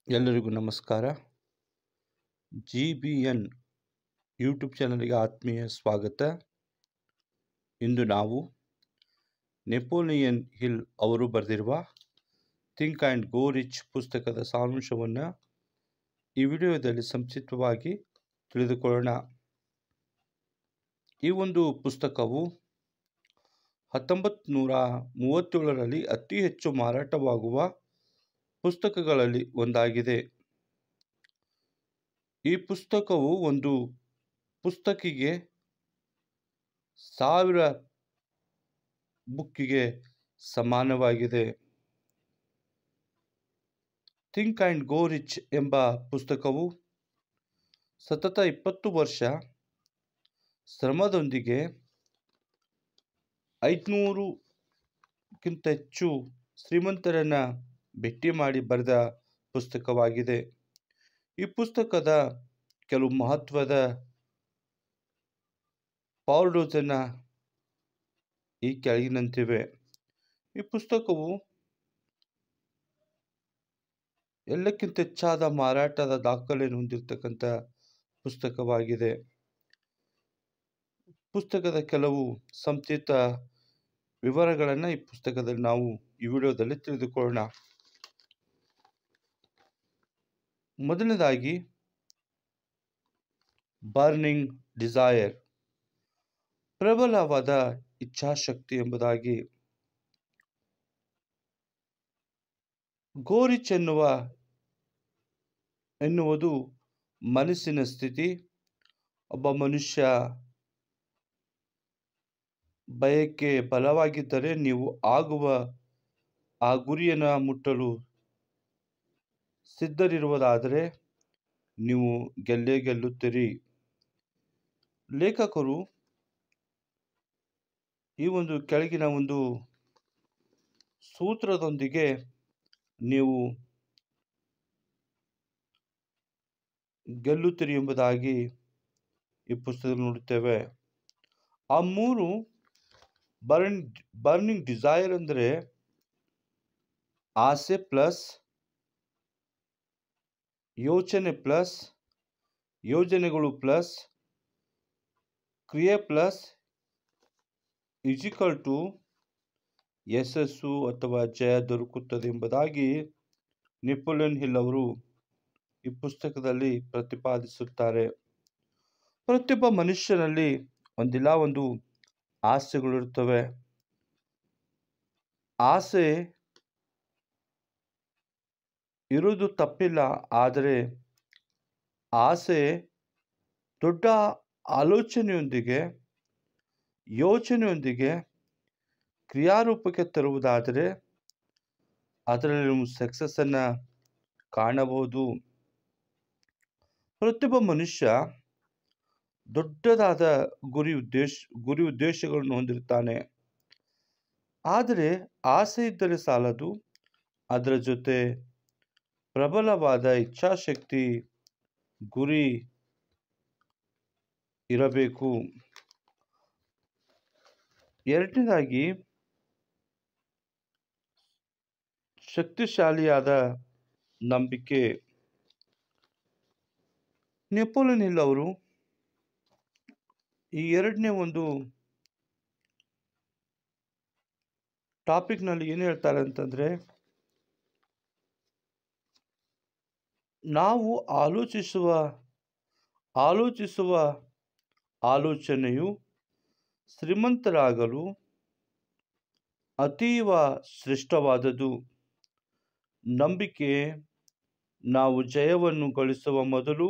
ಎಲ್ಲರಿಗೂ ನಮಸ್ಕಾರ. GBN YouTube ಚಾನಲ್ಗೆ ಆತ್ಮೀಯ ಸ್ವಾಗತ. ಇಂದು ನಾವು ನೆಪೋಲಿಯನ್ ಹಿಲ್ ಅವರು ಬರೆದಿರುವ ಥಿಂಕ್ ಆ್ಯಂಡ್ ಗೋ ರಿಚ್ ಪುಸ್ತಕದ ಸಾರಾಂಶವನ್ನು ಈ ವಿಡಿಯೋದಲ್ಲಿ ಸಂಕ್ಷಿಪ್ತವಾಗಿ ತಿಳಿದುಕೊಳ್ಳೋಣ. ಈ ಒಂದು ಪುಸ್ತಕವು 1937ರಲ್ಲಿ ಅತಿ ಹೆಚ್ಚು ಮಾರಾಟವಾಗುವ ಪುಸ್ತಕಗಳಲ್ಲಿ ಒಂದಾಗಿದೆ. ಈ ಪುಸ್ತಕವು ಒಂದು ಪುಸ್ತಕಿಗೆ 1000 ಬುಕ್ಕಿಗೆ ಸಮಾನವಾಗಿದೆ. ಥಿಂಕ್ ಆ್ಯಂಡ್ ಗೋ ರಿಚ್ ಎಂಬ ಪುಸ್ತಕವು ಸತತ 20 ವರ್ಷ ಶ್ರಮದೊಂದಿಗೆ 500ಕ್ಕಿಂತ ಹೆಚ್ಚು ಶ್ರೀಮಂತರನ್ನು ಭೇಟಿ ಮಾಡಿ ಬರೆದ ಪುಸ್ತಕವಾಗಿದೆ. ಈ ಪುಸ್ತಕದ ಕೆಲವು ಮಹತ್ವದ ಪಾರ್ಡೋಸನ್ನು ಈ ಕೆಳಗಿನಂತಿವೆ. ಈ ಪುಸ್ತಕವು ಎಲ್ಲಕ್ಕಿಂತ ಹೆಚ್ಚಾದ ಮಾರಾಟದ ದಾಖಲೆಯನ್ನು ಹೊಂದಿರತಕ್ಕಂಥ ಪುಸ್ತಕವಾಗಿದೆ. ಪುಸ್ತಕದ ಕೆಲವು ಸಂಕ್ಷಿಪ್ತ ವಿವರಗಳನ್ನು ಈ ಪುಸ್ತಕದಲ್ಲಿ ನಾವು ಈ ವಿಡಿಯೋದಲ್ಲಿ ತಿಳಿದುಕೊಳ್ಳೋಣ. ಮೊದಲನೇದಾಗಿ ಬರ್ನಿಂಗ್ ಡಿಸೈರ್, ಪ್ರಬಲವಾದ ಇಚ್ಛಾಶಕ್ತಿ ಎಂಬುದಾಗಿ. ಗೋ ರಿಚ್ ಎನ್ನುವುದು ಮನಸ್ಸಿನ ಸ್ಥಿತಿ. ಒಬ್ಬ ಮನುಷ್ಯ ಬಯಕೆ ಬಲವಾಗಿದ್ದರೆ ನೀವು ಆಗುವ ಆ ಗುರಿಯನ್ನು ಮುಟ್ಟಲು ಸಿದ್ಧರಿರುವುದಾದರೆ ನೀವು ಗೆಲ್ಲೇ ಗೆಲ್ಲುತ್ತೀರಿ. ಲೇಖಕರು ಈ ಒಂದು ಕೆಳಗಿನ ಒಂದು ಸೂತ್ರದೊಂದಿಗೆ ನೀವು ಗೆಲ್ಲುತ್ತೀರಿ ಎಂಬುದಾಗಿ ಈ ಪುಸ್ತಕದಲ್ಲಿ ನೋಡುತ್ತೇವೆ. ಆ 3 ಬರ್ನಿಂಗ್ ಡಿಸೈರ್ ಅಂದರೆ ಆಸೆ ಪ್ಲಸ್ ಯೋಚನೆ ಪ್ಲಸ್ ಯೋಜನೆಗಳು ಪ್ಲಸ್ ಕ್ರಿಯೆ ಪ್ಲಸ್ ಈಕ್ವಲ್ ಟು ಯಶಸ್ಸು ಅಥವಾ ಜಯ ದೊರಕುತ್ತದೆ ಎಂಬುದಾಗಿ ನೆಪೋಲಿಯನ್ ಹಿಲ್ ಅವರು ಈ ಪುಸ್ತಕದಲ್ಲಿ ಪ್ರತಿಪಾದಿಸುತ್ತಾರೆ. ಪ್ರತಿಯೊಬ್ಬ ಮನುಷ್ಯನಲ್ಲಿ ಒಂದಿಲ್ಲ ಒಂದು ಆಸೆಗಳಿರುತ್ತವೆ. ಆಸೆ ಇರುವುದು ತಪ್ಪಿಲ್ಲ, ಆದರೆ ಆಸೆ ದೊಡ್ಡ ಯೋಚನೆಯೊಂದಿಗೆ ಕ್ರಿಯಾರೂಪಕ್ಕೆ ತರುವುದಾದರೆ ಅದರಲ್ಲಿ ನೀವು ಸಕ್ಸಸ್ಸನ್ನು ಕಾಣಬಹುದು. ಪ್ರತಿಯೊಬ್ಬ ಮನುಷ್ಯ ದೊಡ್ಡದಾದ ಗುರಿ ಉದ್ದೇಶಗಳನ್ನು ಹೊಂದಿರುತ್ತಾನೆ. ಆದರೆ ಆಸೆ ಇದ್ದರೆ ಸಾಲದು, ಅದರ ಜೊತೆ ಪ್ರಬಲವಾದ ಇಚ್ಛಾಶಕ್ತಿ, ಗುರಿ ಇರಬೇಕು. ಎರಡನೇದಾಗಿ ಶಕ್ತಿಶಾಲಿಯಾದ ನಂಬಿಕೆ. ನೆಪೋಲಿಯನ್ ಹಿಲ್ ಅವರು ಈ ಎರಡನೇ ಒಂದು ಟಾಪಿಕ್ನಲ್ಲಿ ಏನು ಹೇಳ್ತಾರೆ ಅಂತಂದರೆ, ನಾವು ಆಲೋಚಿಸುವ ಆಲೋಚನೆಯು ಶ್ರೀಮಂತರಾಗಲು ಅತೀವ ಶ್ರೇಷ್ಠವಾದುದು. ನಂಬಿಕೆ ನಾವು ಜಯವನ್ನು ಗಳಿಸುವ ಮೊದಲು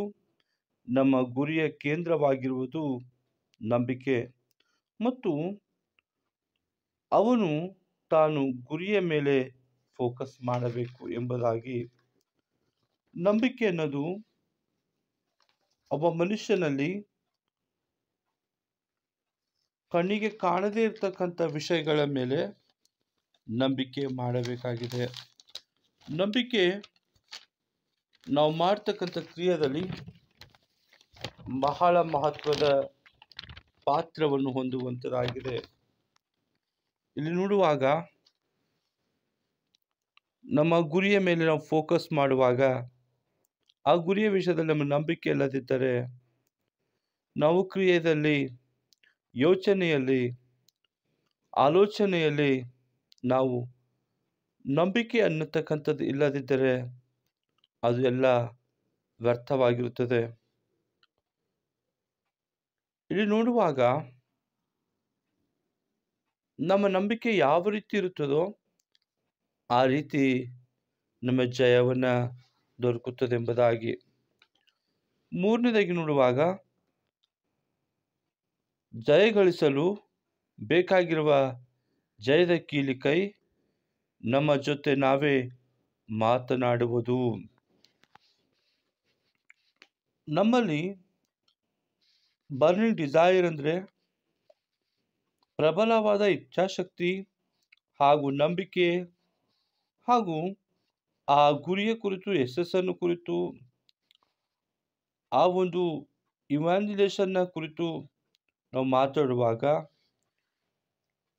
ನಮ್ಮ ಗುರಿಯ ಕೇಂದ್ರವಾಗಿರುವುದು ನಂಬಿಕೆ, ಮತ್ತು ಅವನು ತಾನು ಗುರಿಯ ಮೇಲೆ ಫೋಕಸ್ ಮಾಡಬೇಕು ಎಂಬುದಾಗಿ. ನಂಬಿಕೆ ಅನ್ನೋದು ಒಬ್ಬ ಮನುಷ್ಯನಲ್ಲಿ ಕಣ್ಣಿಗೆ ಕಾಣದೇ ಇರತಕ್ಕಂಥ ವಿಷಯಗಳ ಮೇಲೆ ನಂಬಿಕೆ ಮಾಡಬೇಕಾಗಿದೆ. ನಂಬಿಕೆ ನಾವು ಮಾಡ್ತಕ್ಕಂಥ ಕ್ರಿಯೆಯಲ್ಲಿ ಬಹಳ ಮಹತ್ವದ ಪಾತ್ರವನ್ನು ಹೊಂದುವಂಥದ್ದಾಗಿದೆ. ಇಲ್ಲಿ ನೋಡುವಾಗ ನಮ್ಮ ಗುರಿಯ ಮೇಲೆ ನಾವು ಫೋಕಸ್ ಮಾಡುವಾಗ ಆ ಗುರಿಯ ವಿಷಯದಲ್ಲಿ ನಮ್ಮ ನಂಬಿಕೆ ಇಲ್ಲದಿದ್ದರೆ ನಾವು ಕ್ರಿಯೆಯಲ್ಲಿ, ಯೋಚನೆಯಲ್ಲಿ, ಆಲೋಚನೆಯಲ್ಲಿ ನಾವು ನಂಬಿಕೆ ಅನ್ನತಕ್ಕಂಥದ್ದು ಇಲ್ಲದಿದ್ದರೆ ಅದು ಎಲ್ಲ ವ್ಯರ್ಥವಾಗಿರುತ್ತದೆ. ಇಲ್ಲಿ ನೋಡುವಾಗ ನಮ್ಮ ನಂಬಿಕೆ ಯಾವ ರೀತಿ ಇರುತ್ತದೋ ಆ ರೀತಿ ನಮ್ಮ ಜಯವನ್ನು ದೊರಕುತ್ತದೆ ಎಂಬುದಾಗಿ. ಮೂರನೇದಾಗಿ ನೋಡುವಾಗ ಜಯ ಗಳಿಸಲು ಬೇಕಾಗಿರುವ ಜಯದ ಕೀಲಿಕೈ ನಮ್ಮ ಜೊತೆ ನಾವೇ ಮಾತನಾಡುವುದು. ನಮ್ಮಲ್ಲಿ ಬರ್ನಿಂಗ್ ಡಿಸೈರ್ ಅಂದರೆ ಪ್ರಬಲವಾದ ಇಚ್ಛಾಶಕ್ತಿ ಹಾಗೂ ನಂಬಿಕೆ ಹಾಗೂ ಆ ಗುರಿಯ ಕುರಿತು, ಯಶಸ್ಸನ್ನು ಕುರಿತು, ಆ ಒಂದು ಇಮ್ಯಾಜಿನೇಷನ್ನ ಕುರಿತು ನಾವು ಮಾತಾಡುವಾಗ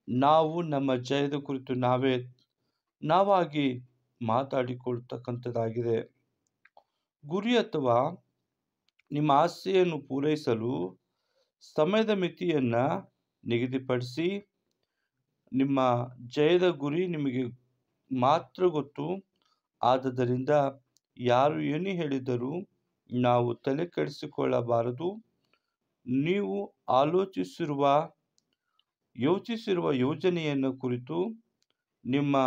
ನಾವು ನಮ್ಮ ಜಯದ ಕುರಿತು ನಾವಾಗಿ ಮಾತಾಡಿಕೊಳ್ತಕ್ಕಂಥದ್ದಾಗಿದೆ. ಗುರಿ ಅಥವಾ ನಿಮ್ಮ ಆಸೆಯನ್ನು ಪೂರೈಸಲು ಸಮಯದ ಮಿತಿಯನ್ನು ನಿಗದಿಪಡಿಸಿ, ನಿಮ್ಮ ಜಯದ ಗುರಿ ನಿಮಗೆ ಮಾತ್ರ ಗೊತ್ತು. ಆದುದರಿಂದ ಯಾರು ಏನೇ ಹೇಳಿದರೂ ನಾವು ತಲೆ ಕೆಡಿಸಿಕೊಳ್ಳಬಾರದು. ನೀವು ಯೋಚಿಸಿರುವ ಯೋಜನೆಯನ್ನು ಕುರಿತು, ನಿಮ್ಮ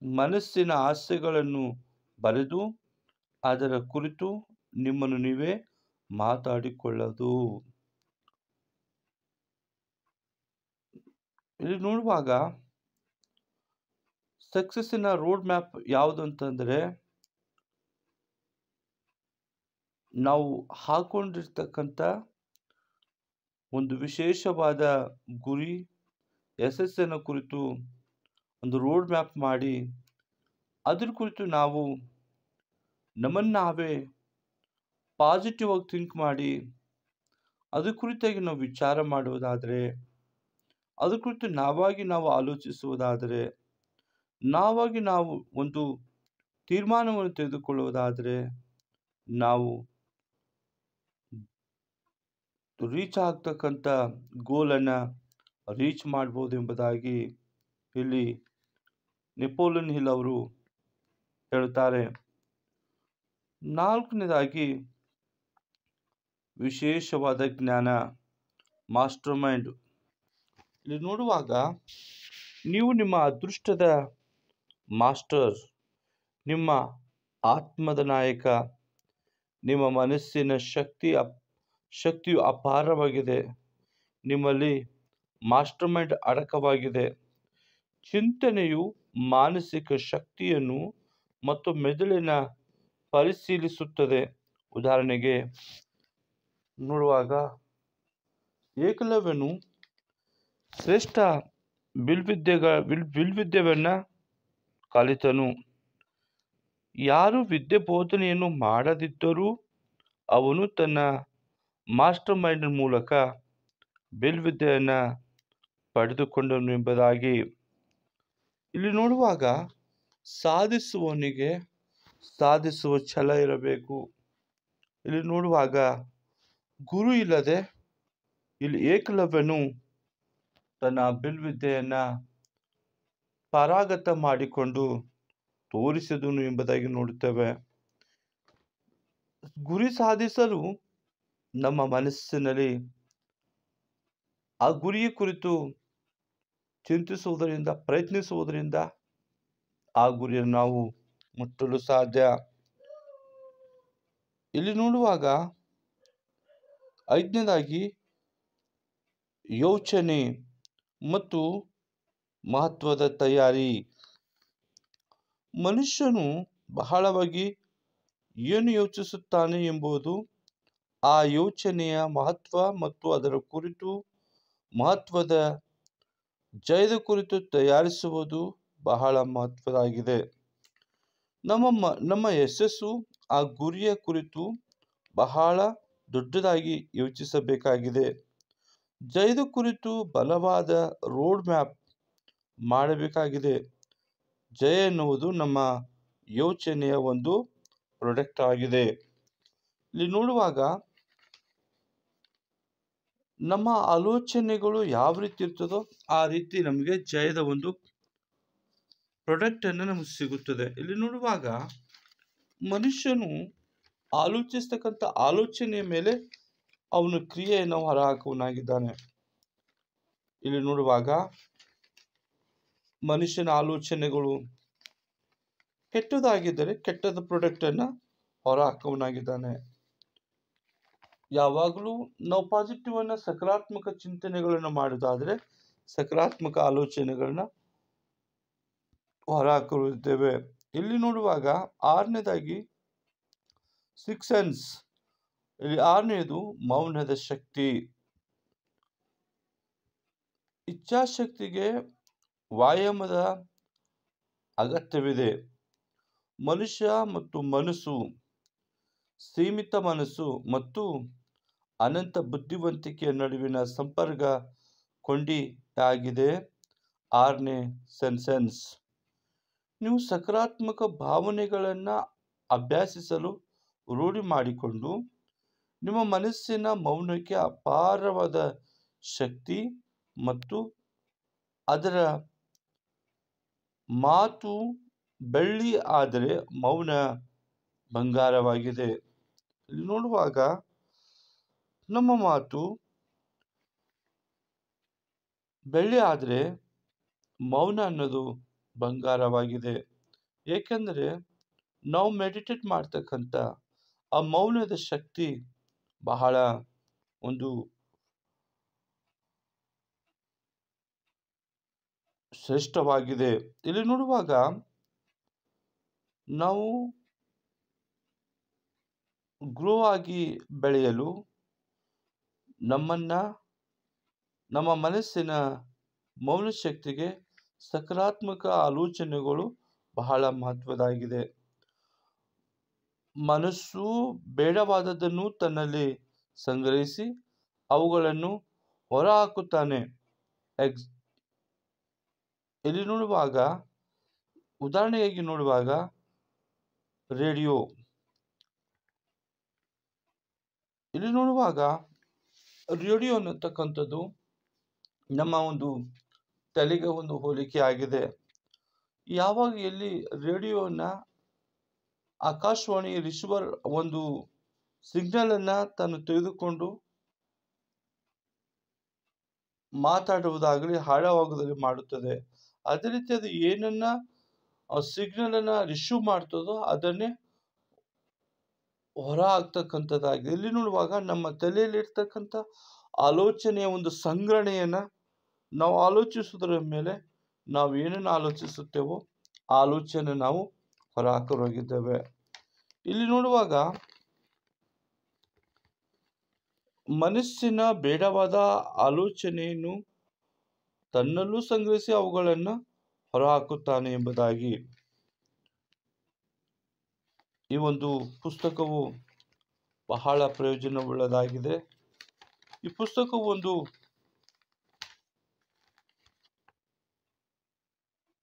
ಮನಸ್ಸಿನ ಆಸೆಗಳನ್ನು ಬರೆದು ಅದರ ಕುರಿತು ನಿಮ್ಮನ್ನು ನೀವೇ ಮಾತಾಡಿಕೊಳ್ಳೋದು. ಇಲ್ಲಿ ನೋಡುವಾಗ ಸಕ್ಸಸ್ಸಿನ ರೋಡ್ ಮ್ಯಾಪ್ ಯಾವುದು ಅಂತಂದರೆ, ನಾವು ಹಾಕೊಂಡಿರ್ತಕ್ಕಂಥ ಒಂದು ವಿಶೇಷವಾದ ಗುರಿ, ಯಶಸ್ಸಿನ ಕುರಿತು ಒಂದು ರೋಡ್ ಮ್ಯಾಪ್ ಮಾಡಿ ಅದ್ರ ಕುರಿತು ನಾವು ನಮ್ಮನ್ನು ನಾವೇ ಪಾಸಿಟಿವ್ ಆಗಿ ಥಿಂಕ್ ಮಾಡಿ ಅದ್ರ ಕುರಿತಾಗಿ ನಾವು ವಿಚಾರ ಮಾಡುವುದಾದರೆ, ಅದ್ರ ಕುರಿತು ನಾವು ಆಲೋಚಿಸುವುದಾದರೆ, ನಾವು ಒಂದು ತೀರ್ಮಾನವನ್ನು ತೆಗೆದುಕೊಳ್ಳುವುದಾದರೆ ನಾವು ರೀಚ್ ಆಗ್ತಕ್ಕಂಥ ಗೋಲನ್ನು ರೀಚ್ ಮಾಡ್ಬೋದು ಎಂಬುದಾಗಿ ಇಲ್ಲಿ ನೆಪೋಲಿಯನ್ ಹಿಲ್ ಅವರು ಹೇಳುತ್ತಾರೆ. ನಾಲ್ಕನೇದಾಗಿ ವಿಶೇಷವಾದ ಜ್ಞಾನ, ಮಾಸ್ಟರ್ ಮೈಂಡ್. ಇಲ್ಲಿ ನೋಡುವಾಗ ನೀವು ನಿಮ್ಮ ಅದೃಷ್ಟದ ಮಾಸ್ಟರ್, ನಿಮ್ಮ ಆತ್ಮದ ನಾಯಕ, ನಿಮ್ಮ ಮನಸ್ಸಿನ ಶಕ್ತಿಯು ಅಪಾರವಾಗಿದೆ. ನಿಮ್ಮಲ್ಲಿ ಮಾಸ್ಟರ್ ಮೈಂಡ್ ಅಡಕವಾಗಿದೆ. ಚಿಂತನೆಯು ಮಾನಸಿಕ ಶಕ್ತಿಯನ್ನು ಮತ್ತು ಮೆದುಳಿನ ಪರಿಶೀಲಿಸುತ್ತದೆ. ಉದಾಹರಣೆಗೆ ನೋಡುವಾಗ ಏಕಲವ್ಯನು ಶ್ರೇಷ್ಠ ಬಿಲ್ವಿದ್ಯೆಯನ್ನು ಕಲಿತನು. ಯಾರು ವಿದ್ಯೆ ಬೋಧನೆಯನ್ನು ಮಾಡದಿದ್ದರೂ ಅವನು ತನ್ನ ಮಾಸ್ಟರ್ ಮೈಂಡ್ ಮೂಲಕ ಬಿಲ್ವಿದ್ಯೆಯನ್ನು ಪಡೆದುಕೊಂಡನು ಎಂಬುದಾಗಿ. ಇಲ್ಲಿ ನೋಡುವಾಗ ಸಾಧಿಸುವವನಿಗೆ ಸಾಧಿಸುವ ಛಲ ಇರಬೇಕು. ಇಲ್ಲಿ ನೋಡುವಾಗ ಗುರು ಇಲ್ಲದೆ ಇಲ್ಲಿ ಏಕಲವ್ಯನು ತನ್ನ ಬಿಲ್ವಿದ್ಯೆಯನ್ನು ಪಾರಗತ ಮಾಡಿಕೊಂಡು ತೋರಿಸಿದನು ಎಂಬುದಾಗಿ ನೋಡುತ್ತೇವೆ. ಗುರಿ ಸಾಧಿಸಲು ನಮ್ಮ ಮನಸ್ಸಿನಲ್ಲಿ ಆ ಗುರಿಯ ಕುರಿತು ಚಿಂತಿಸುವುದರಿಂದ, ಪ್ರಯತ್ನಿಸುವುದರಿಂದ ಆ ಗುರಿಯನ್ನು ನಾವು ಮುಟ್ಟಲು ಸಾಧ್ಯ. ಇಲ್ಲಿ ನೋಡುವಾಗ ಐದನೇದಾಗಿ ಯೋಚನೆ ಮತ್ತು ಮಹತ್ವದ ತಯಾರಿ. ಮನುಷ್ಯನು ಬಹಳವಾಗಿ ಏನು ಯೋಚಿಸುತ್ತಾನೆ ಎಂಬುದು ಆ ಯೋಚನೆಯ ಮಹತ್ವ ಮತ್ತು ಅದರ ಕುರಿತು ಮಹತ್ವದ ಜಯದ ಕುರಿತು ತಯಾರಿಸುವುದು ಬಹಳ ಮಹತ್ವದಾಗಿದೆ. ನಮ್ಮ ಯಶಸ್ಸು ಆ ಗುರಿಯ ಕುರಿತು ಬಹಳ ದೊಡ್ಡದಾಗಿ ಯೋಚಿಸಬೇಕಾಗಿದೆ. ಜಯದ ಕುರಿತು ಬಲವಾದ ರೋಡ್ ಮ್ಯಾಪ್ ಮಾಡಬೇಕಾಗಿದೆ. ಜಯ ಎನ್ನುವುದು ನಮ್ಮ ಯೋಚನೆಯ ಒಂದು ಪ್ರಾಡಕ್ಟ್ ಆಗಿದೆ. ಇಲ್ಲಿ ನೋಡುವಾಗ ನಮ್ಮ ಆಲೋಚನೆಗಳು ಯಾವ ರೀತಿ ಇರ್ತದೋ ಆ ರೀತಿ ನಮಗೆ ಜಯದ ಒಂದು ಪ್ರಾಡಕ್ಟ್ ಅನ್ನು ನಮಗೆ ಸಿಗುತ್ತದೆ. ಇಲ್ಲಿ ನೋಡುವಾಗ ಮನುಷ್ಯನು ಆಲೋಚಿಸ್ತಕ್ಕಂಥ ಆಲೋಚನೆಯ ಮೇಲೆ ಅವನು ಕ್ರಿಯೆಯನ್ನು ಹೊರಹಾಕುವನಾಗಿದ್ದಾನೆ. ಇಲ್ಲಿ ನೋಡುವಾಗ ಮನುಷ್ಯನ ಆಲೋಚನೆಗಳು ಕೆಟ್ಟದಾಗಿದ್ದರೆ ಕೆಟ್ಟದ ಪ್ರಾಡಕ್ಟ್ ಅನ್ನು ಹೊರಹಾಕುವನಾಗಿದ್ದಾನೆ. ಯಾವಾಗಲೂ ನಾವು ಪಾಸಿಟಿವ್ ಅನ್ನ ಸಕಾರಾತ್ಮಕ ಚಿಂತನೆಗಳನ್ನು ಮಾಡುವುದಾದ್ರೆ ಸಕಾರಾತ್ಮಕ ಆಲೋಚನೆಗಳನ್ನ ಹೊರಹಾಕುತ್ತೇವೆ. ಇಲ್ಲಿ ನೋಡುವಾಗ ಆರನೇದಾಗಿ ಸಿಕ್ಸ್ ಸೆನ್ಸ್. ಇಲ್ಲಿ ಆರನೇದು ಮೌನದ ಶಕ್ತಿ. ಇಚ್ಛಾಶಕ್ತಿಗೆ ವ್ಯಾಯಾಮದ ಅಗತ್ಯವಿದೆ. ಮನುಷ್ಯ ಮತ್ತು ಮನಸ್ಸು, ಸೀಮಿತ ಮನಸ್ಸು ಮತ್ತು ಅನಂತ ಬುದ್ಧಿವಂತಿಕೆಯ ನಡುವಿನ ಸಂಪರ್ಕ ಕೊಂಡಿಯಾಗಿದೆ ಆರನೇ ಸೆನ್ಸ್. ನೀವು ಸಕಾರಾತ್ಮಕ ಭಾವನೆಗಳನ್ನು ಅಭ್ಯಾಸಿಸಲು ರೂಢಿ ಮಾಡಿಕೊಂಡು ನಿಮ್ಮ ಮನಸ್ಸಿನ ಮೌನಕ್ಕೆ ಅಪಾರವಾದ ಶಕ್ತಿ ಮತ್ತು ಅದರ ಮಾತು ಬೆಳ್ಳಿ ಆದರೆ ಮೌನ ಬಂಗಾರವಾಗಿದೆ. ಇಲ್ಲಿ ನೋಡುವಾಗ ನಮ್ಮ ಮಾತು ಬೆಳ್ಳಿ ಆದರೆ ಮೌನ ಅನ್ನೋದು ಬಂಗಾರವಾಗಿದೆ. ಏಕೆಂದರೆ ನಾವು ಮೆಡಿಟೇಟ್ ಮಾಡ್ತಕ್ಕಂಥ ಆ ಮೌನದ ಶಕ್ತಿ ಬಹಳ ಒಂದು ಶ್ರೇಷ್ಠವಾಗಿದೆ. ಇಲ್ಲಿ ನೋಡುವಾಗ ನಾವು ಗ್ರೋ ಆಗಿ ಬೆಳೆಯಲು ನಮ್ಮ ಮನಸ್ಸಿನ ಮೌನ ಶಕ್ತಿಗೆ ಸಕಾರಾತ್ಮಕ ಆಲೋಚನೆಗಳು ಬಹಳ ಮಹತ್ವದಾಗಿದೆ. ಮನಸ್ಸು ಬೇಡವಾದದ್ದನ್ನು ತನ್ನಲ್ಲಿ ಸಂಗ್ರಹಿಸಿ ಅವುಗಳನ್ನು ಹೊರಹಾಕುತ್ತಾನೆ. ಇಲ್ಲಿ ನೋಡುವಾಗ ಉದಾಹರಣೆಯಾಗಿ ನೋಡುವಾಗ ರೇಡಿಯೋ. ಇಲ್ಲಿ ನೋಡುವಾಗ ರೇಡಿಯೋ ಅನ್ನತಕ್ಕಂಥದ್ದು ನಮ್ಮ ಒಂದು ತಲೆಗೆ ಒಂದು ಹೋಲಿಕೆ ಆಗಿದೆ. ಯಾವಾಗ ಎಲ್ಲಿ ರೇಡಿಯೋನ ಆಕಾಶವಾಣಿ ರಿಸೀವರ್ ಒಂದು ಸಿಗ್ನಲ್ ಅನ್ನ ತಾನು ತೆಗೆದುಕೊಂಡು ಮಾತಾಡುವುದಾಗಲಿ ಹಾಡವಾಗುವುದಾಗಲಿ ಮಾಡುತ್ತದೆ. ಅದೇ ರೀತಿ ಅದು ಏನನ್ನ ಸಿಗ್ನಲ್ ಅನ್ನ ರಿಸೀವ್ ಮಾಡ್ತದೋ ಅದನ್ನೇ ಹೊರ ಹಾಕ್ತಕ್ಕಂಥದ್ದಾಗಿದೆ. ಇಲ್ಲಿ ನೋಡುವಾಗ ನಮ್ಮ ತಲೆಯಲ್ಲಿ ಇರ್ತಕ್ಕಂಥ ಆಲೋಚನೆಯ ಒಂದು ಸಂಗ್ರಹಣೆಯನ್ನ ನಾವು ಆಲೋಚಿಸುವುದರ ಮೇಲೆ ನಾವು ಏನನ್ನು ಆಲೋಚಿಸುತ್ತೇವೋ ಆ ಆಲೋಚನೆ ನಾವು ಹೊರಹಾಕಲಾಗಿದ್ದೇವೆ. ಇಲ್ಲಿ ನೋಡುವಾಗ ಮನಸ್ಸಿನ ಬೇಡವಾದ ಆಲೋಚನೆಯನ್ನು ತನ್ನಲ್ಲೂ ಸಂಗ್ರಹಿಸಿ ಅವುಗಳನ್ನು ಹೊರಹಾಕುತ್ತಾನೆ ಎಂಬುದಾಗಿ ಈ ಒಂದು ಪುಸ್ತಕವು ಬಹಳ ಪ್ರಯೋಜನವುಳ್ಳದಾಗಿದೆ. ಈ ಪುಸ್ತಕವು ಒಂದು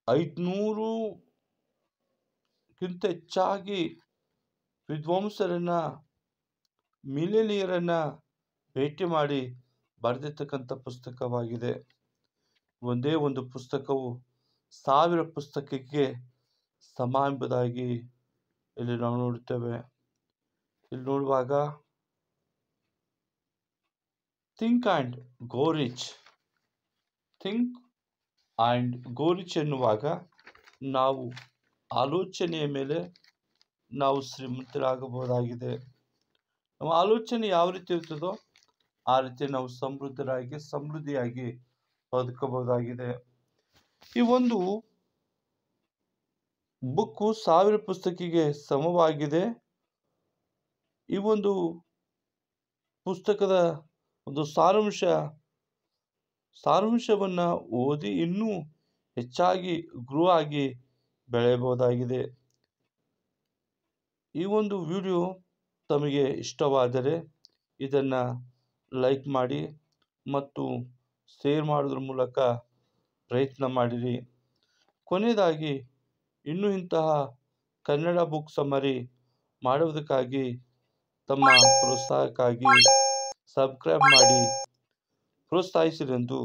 500ಕ್ಕಿಂತ ಹೆಚ್ಚಾಗಿ ವಿದ್ವಾಂಸರನ್ನ ಮಿಲಿಯನಿಯರನ್ನ ಭೇಟಿ ಮಾಡಿ ಬರೆದಿರ್ತಕ್ಕಂಥ ಪುಸ್ತಕವಾಗಿದೆ. ಒಂದೇ ಒಂದು ಪುಸ್ತಕವು 1000 ಪುಸ್ತಕಕ್ಕೆ ಸಮ ಎಂಬುದಾಗಿ ಇಲ್ಲಿ ನಾವು ನೋಡುತ್ತೇವೆ. ಇಲ್ಲಿ ನೋಡುವಾಗ ಥಿಂಕ್ ಆ್ಯಂಡ್ ಗೋ ರಿಚ್ ಎನ್ನುವಾಗ ನಾವು ಆಲೋಚನೆಯ ಮೇಲೆ ನಾವು ಶ್ರೀಮಂತರಾಗಬಹುದಾಗಿದೆ. ನಮ್ಮ ಆಲೋಚನೆ ಯಾವ ರೀತಿ ಇರ್ತದೋ ಆ ರೀತಿ ನಾವು ಸಮೃದ್ಧಿಯಾಗಿ ಬದುಕಬಹುದಾಗಿದೆ. ಈ ಒಂದು ಬುಕ್ಕು 1000 ಪುಸ್ತಕಿಗೆ ಸಮವಾಗಿದೆ. ಈ ಒಂದು ಪುಸ್ತಕದ ಒಂದು ಸಾರಾಂಶವನ್ನ ಓದಿ ಇನ್ನೂ ಹೆಚ್ಚಾಗಿ ಗ್ರೋ ಆಗಿ ಬೆಳೆಯಬಹುದಾಗಿದೆ. ಈ ಒಂದು ವಿಡಿಯೋ ತಮಗೆ ಇಷ್ಟವಾದರೆ ಇದನ್ನ ಲೈಕ್ ಮಾಡಿ ಮತ್ತು ಶೇರ್ ಮಾಡೋದ್ರ ಮೂಲಕ ಪ್ರಯತ್ನ ಮಾಡಿರಿ. ಕೊನೆಯದಾಗಿ ಇನ್ನೂ ಇಂತಹ ಕನ್ನಡ ಬುಕ್ ಸಮರಿ ಮಾಡುವುದಕ್ಕಾಗಿ ತಮ್ಮ ಪ್ರೋತ್ಸಾಹಕ್ಕಾಗಿ ಸಬ್ಸ್ಕ್ರೈಬ್ ಮಾಡಿ ಪ್ರೋತ್ಸಾಹಿಸಿರೆಂದು